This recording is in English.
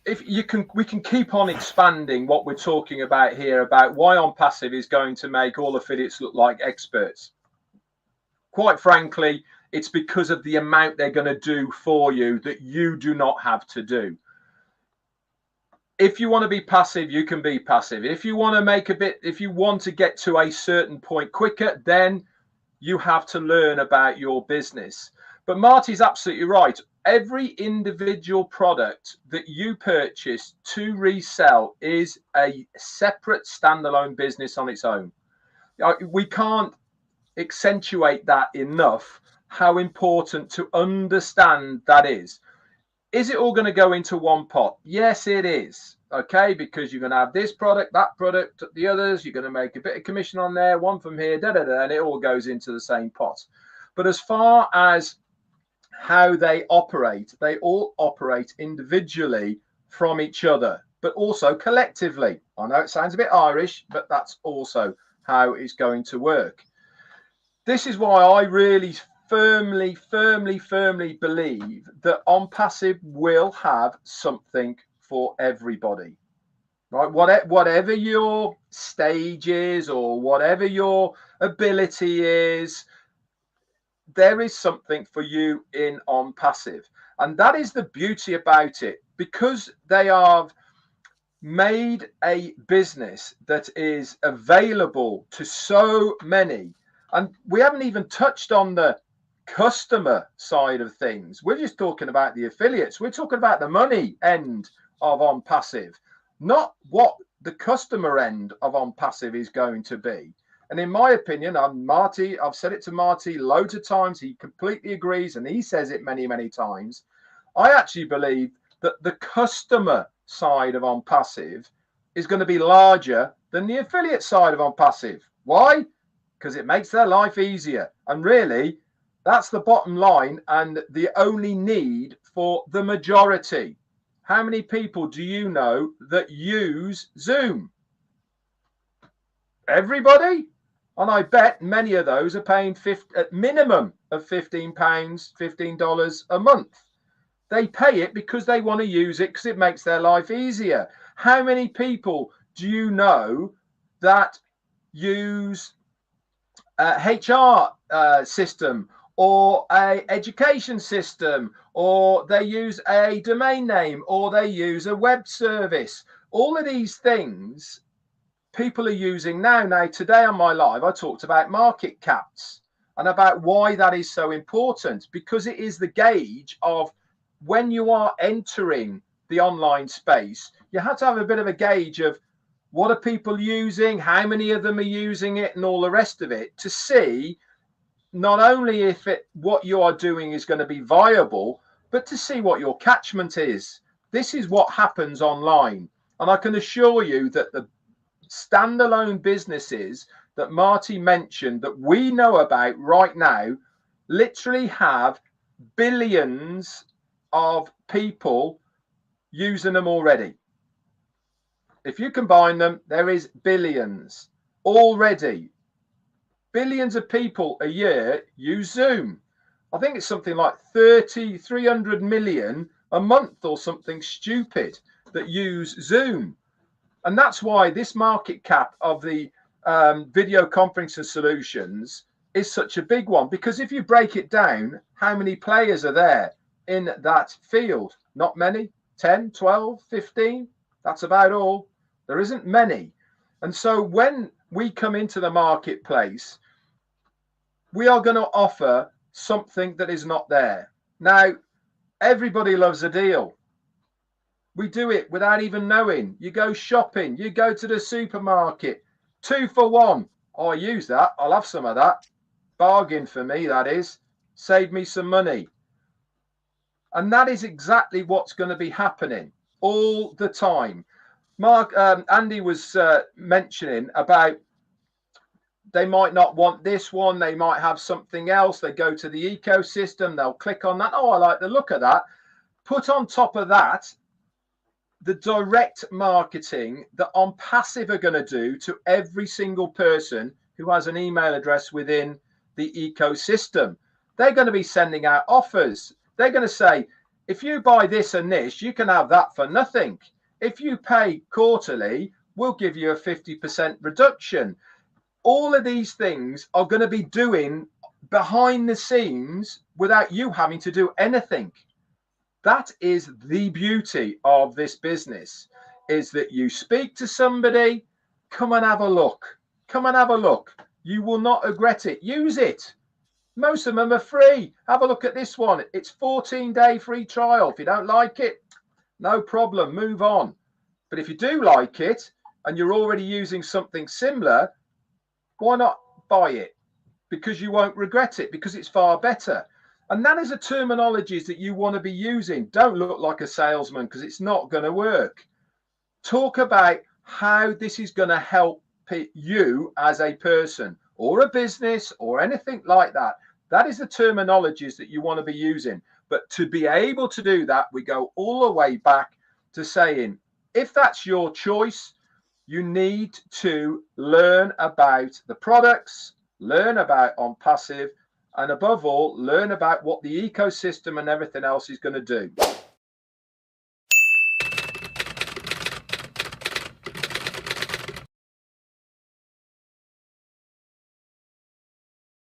if you can, we can keep on expanding what we're talking about here about why OnPassive is going to make all affiliates look like experts. Quite frankly, it's because of the amount they're going to do for you that you do not have to do. If you want to be passive, you can be passive. If you want to make a bit, if you want to get to a certain point quicker, then you have to learn about your business. But Marty's absolutely right. Every individual product that you purchase to resell is a separate standalone business on its own. We can't accentuate that enough, how important to understand that is. Is it all going to go into one pot? Yes, it is. Okay, because you're going to have this product, that product, the others. You're going to make a bit of commission on there, one from here, and it all goes into the same pot. But as far as how they all operate individually from each other, but also collectively. I know it sounds a bit Irish, but that's also how it's going to work. This is why I really firmly believe that OnPassive will have something for everybody, right? Whatever your stage is or whatever your ability is, there is something for you in OnPassive. And that is the beauty about it, because they have made a business that is available to so many. And we haven't even touched on the customer side of things. We're just talking about the affiliates. We're talking about the money end of OnPassive, not what the customer end of OnPassive is going to be. And in my opinion, Marty, I've said it to Marty loads of times. He completely agrees, and he says it many times. I actually believe that the customer side of OnPassive is going to be larger than the affiliate side of OnPassive. Why? Because it makes their life easier. And really, that's the bottom line and the only need for the majority. How many people do you know that use Zoom? Everybody? And I bet many of those are paying at minimum of £15, $15 a month. They pay it because they want to use it because it makes their life easier. How many people do you know that use HR system or a education system, or they use a domain name, or they use a web service? All of these things people are using now. Now, today on my live, I talked about market caps and about why that is so important, because it is the gauge of when you are entering the online space, you have to have a bit of a gauge of what are people using, how many of them are using it, and all the rest of it, to see not only if what you are doing is going to be viable, but to see what your catchment is. This is what happens online. And I can assure you that the standalone businesses that Marty mentioned that we know about right now literally have billions of people using them already. If you combine them, there is billions already. Billions of people a year use Zoom. I think it's something like 300 million a month or something stupid that use Zoom. And that's why this market cap of the video conferencing solutions is such a big one. Because if you break it down, how many players are there in that field? Not many. 10, 12, 15. That's about all. There isn't many. And so when we come into the marketplace, we are going to offer something that is not there. Now, everybody loves a deal. We do it without even knowing. You go shopping, you go to the supermarket, 2 for 1. Oh, I use that. I'll have some of that. Bargain for me, that is. Save me some money. And that is exactly what's going to be happening all the time. Andy was mentioning about they might not want this one. They might have something else. They go to the ecosystem. They'll click on that. Oh, I like the look of that. Put on top of that the direct marketing that OnPassive are going to do to every single person who has an email address within the ecosystem. They're going to be sending out offers. They're going to say, If you buy this and this, you can have that for nothing. If you pay quarterly, we'll give you a 50% reduction. All of these things are going to be doing behind the scenes without you having to do anything. That is the beauty of this business, is that you speak to somebody, come and have a look. Come and have a look. You will not regret it. Use it. Most of them are free. Have a look at this one. It's 14-day free trial. If you don't like it, no problem, move on. But if you do like it and you're already using something similar, why not buy it? Because you won't regret it, because it's far better. And that is the terminologies that you want to be using. Don't look like a salesman, because it's not going to work. Talk about how this is going to help you as a person or a business or anything like that. That is the terminologies that you want to be using. But to be able to do that, we go all the way back to saying, if that's your choice, you need to learn about the products, learn about OnPassive, and above all, learn about what the ecosystem and everything else is going to do.